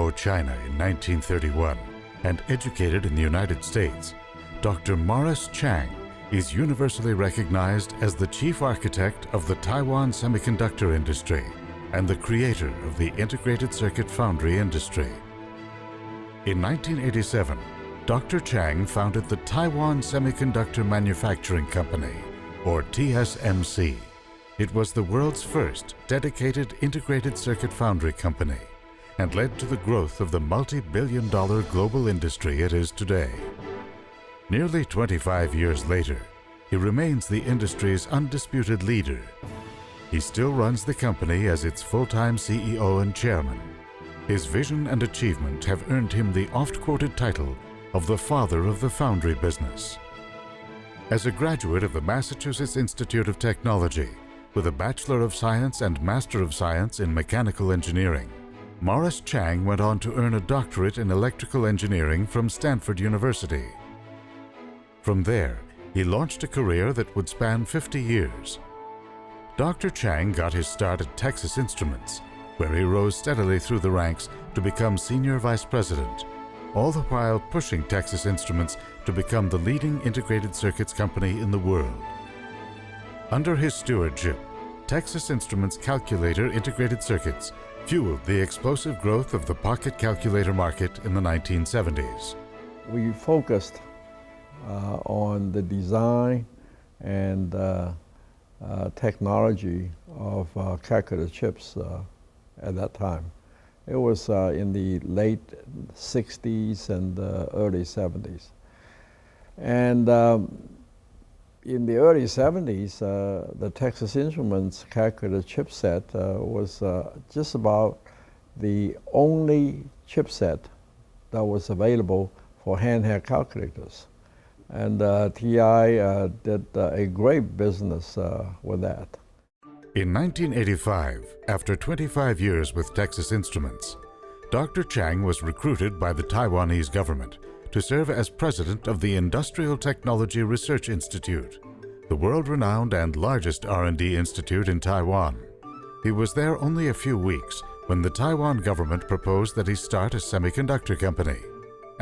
Ho, China in 1931 and educated in the United States, Dr. Morris Chang is universally recognized as the chief architect of the Taiwan semiconductor industry and the creator of the integrated circuit foundry industry. In 1987, Dr. Chang founded the Taiwan Semiconductor Manufacturing Company, or TSMC. It was the world's first dedicated integrated circuit foundry company and led to the growth of the multi-billion-dollar global industry it is today. Nearly 25 years later, he remains the industry's undisputed leader. He still runs the company as its full-time CEO and chairman. His vision and achievement have earned him the oft-quoted title of the father of the foundry business. As a graduate of the Massachusetts Institute of Technology, with a Bachelor of Science and Master of Science in Mechanical Engineering, Morris Chang went on to earn a doctorate in electrical engineering from Stanford University. From there, he launched a career that would span 50 years. Dr. Chang got his start at Texas Instruments, where he rose steadily through the ranks to become Senior Vice President, all the while pushing Texas Instruments to become the leading integrated circuits company in the world. Under his stewardship, Texas Instruments calculator integrated circuits fueled the explosive growth of the pocket calculator market in the 1970s. We focused on the design and technology of calculator chips at that time. It was in the late 60s and early 70s. And in the early 70s, the Texas Instruments calculator chipset was just about the only chipset that was available for handheld calculators. And TI did a great business with that. In 1985, after 25 years with Texas Instruments, Dr. Chang was recruited by the Taiwanese government to serve as president of the Industrial Technology Research Institute, the world-renowned and largest R&D institute in Taiwan. He was there only a few weeks when the Taiwan government proposed that he start a semiconductor company.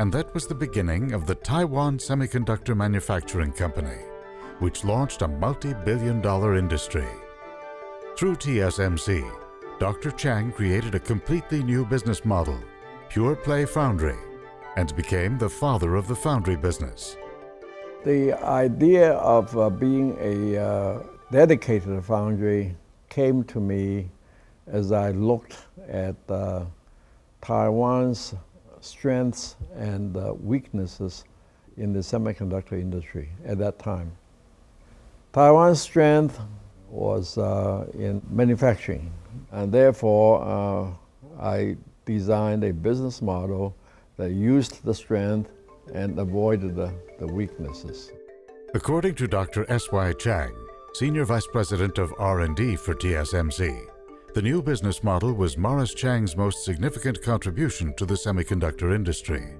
And that was the beginning of the Taiwan Semiconductor Manufacturing Company, which launched a multi-billion-dollar industry. Through TSMC, Dr. Chang created a completely new business model, pure play foundry, and became the father of the foundry business. The idea of being a dedicated foundry came to me as I looked at Taiwan's strengths and weaknesses in the semiconductor industry at that time. Taiwan's strength was in manufacturing, and therefore I designed a business model that used the strength and avoided the weaknesses. According to Dr. S.Y. Chang, Senior Vice President of R&D for TSMC, the new business model was Morris Chang's most significant contribution to the semiconductor industry.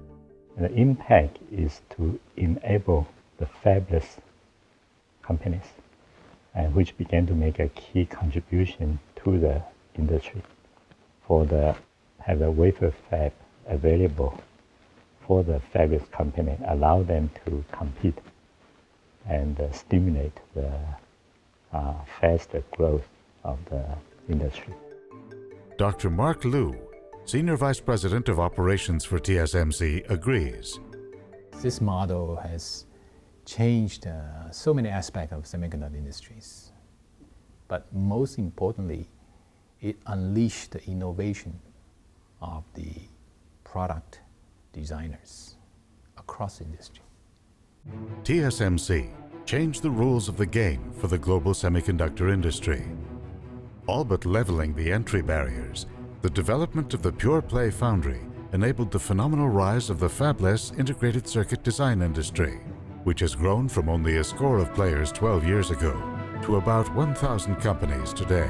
The impact is to enable the fabless companies, which began to make a key contribution to the industry have the wafer fab available for the fabless company, allow them to compete and stimulate the faster growth of the industry. Dr. Mark Liu, Senior Vice President of Operations for TSMC, agrees. This model has changed so many aspects of semiconductor industries. But most importantly, it unleashed the innovation of the product designers across the industry. TSMC changed the rules of the game for the global semiconductor industry. All but leveling the entry barriers, the development of the pure-play foundry enabled the phenomenal rise of the fabless integrated circuit design industry, which has grown from only a score of players 12 years ago to about 1,000 companies today.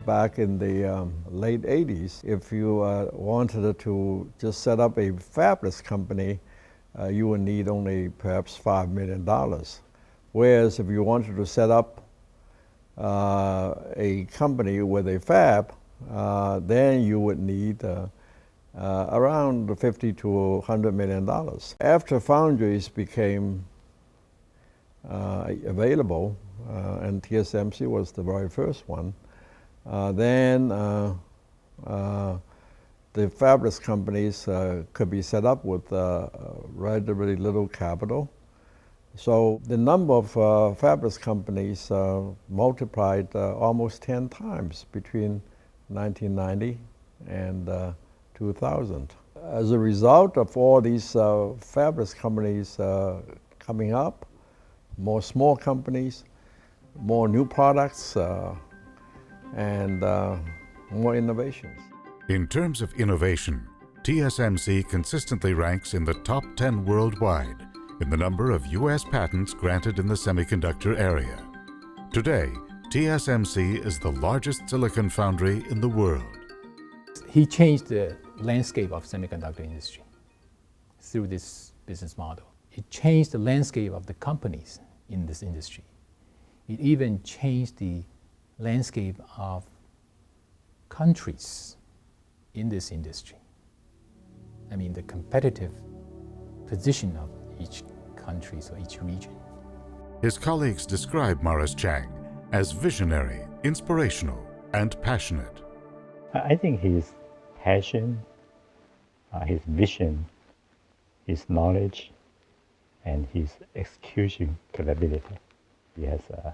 Back in the late 80s, if you wanted to just set up a fabless company, you would need only perhaps $5 million. Whereas if you wanted to set up a company with a fab, then you would need around $50 to $100 million. After foundries became available, and TSMC was the very first one, then the fabless companies could be set up with relatively little capital. So the number of fabless companies multiplied almost 10 times between 1990 and 2000. As a result of all these fabless companies coming up, more small companies, more new products, and more innovations. In terms of innovation, TSMC consistently ranks in the top 10 worldwide in the number of U.S. patents granted in the semiconductor area. Today, TSMC is the largest silicon foundry in the world. He changed the landscape of semiconductor industry through this business model. It changed the landscape of the companies in this industry. It even changed the landscape of countries in this industry. I mean, the competitive position of each country or each region. His colleagues describe Morris Chang as visionary, inspirational, and passionate. I think his passion, his vision, his knowledge, and his execution capability. He has a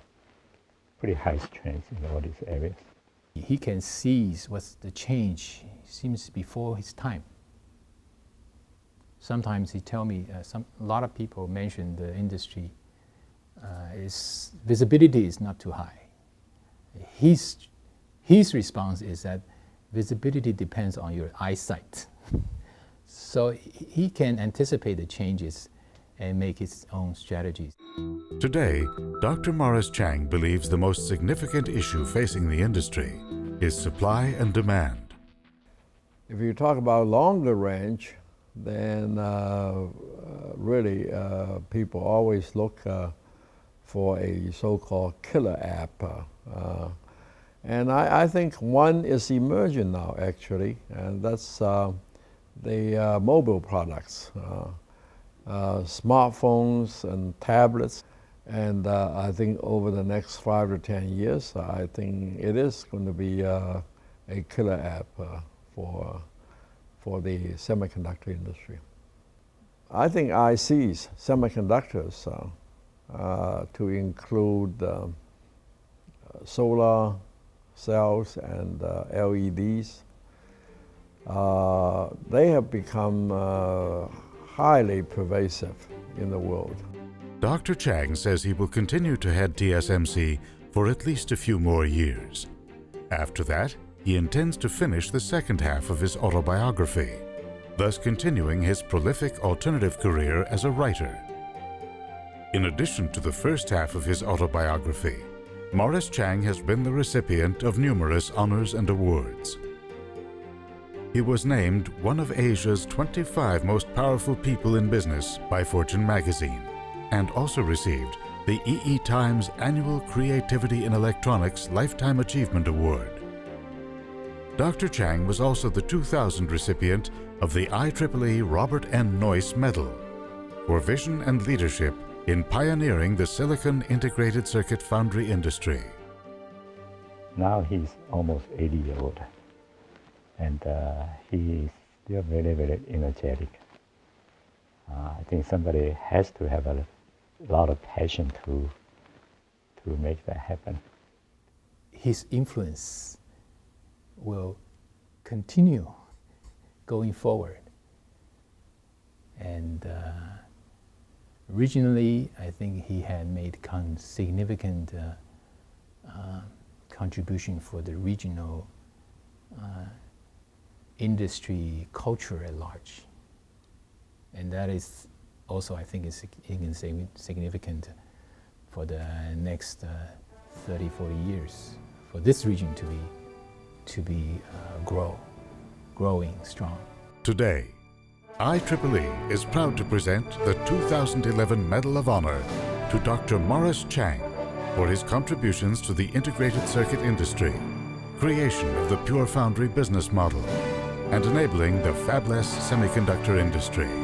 pretty high strength in all these areas. He can seize what's the change seems before his time. Sometimes he tell me, a lot of people mention the industry visibility is not too high. His response is that visibility depends on your eyesight. So he can anticipate the changes and make his own strategies. Today, Dr. Morris Chang believes the most significant issue facing the industry is supply and demand. If you talk about longer range, then really people always look for a so-called killer app. And I think one is emerging now, actually, and that's the mobile products, smartphones and tablets. And I think over the next 5 to 10 years, I think it is going to be a killer app for the semiconductor industry. I think ICs, semiconductors, to include solar cells and LEDs, they have become highly pervasive in the world. Dr. Chang says he will continue to head TSMC for at least a few more years. After that, he intends to finish the second half of his autobiography, thus continuing his prolific alternative career as a writer. In addition to the first half of his autobiography, Morris Chang has been the recipient of numerous honors and awards. He was named one of Asia's 25 most powerful people in business by Fortune magazine, and also received the EE Times Annual Creativity in Electronics Lifetime Achievement Award. Dr. Chang was also the 2000 recipient of the IEEE Robert N. Noyce Medal for vision and leadership in pioneering the silicon integrated circuit foundry industry. Now he's almost 80 years old, and he is still very, very energetic. I think somebody has to have a lot of passion to make that happen. His influence will continue going forward. And regionally, I think he had made significant contribution for the regional industry culture at large. And that is also, I think, is significant for the next 30, 40 years for this region to be growing strong. Today, IEEE is proud to present the 2011 Medal of Honor to Dr. Morris Chang for his contributions to the integrated circuit industry, creation of the pure foundry business model, and enabling the fabless semiconductor industry.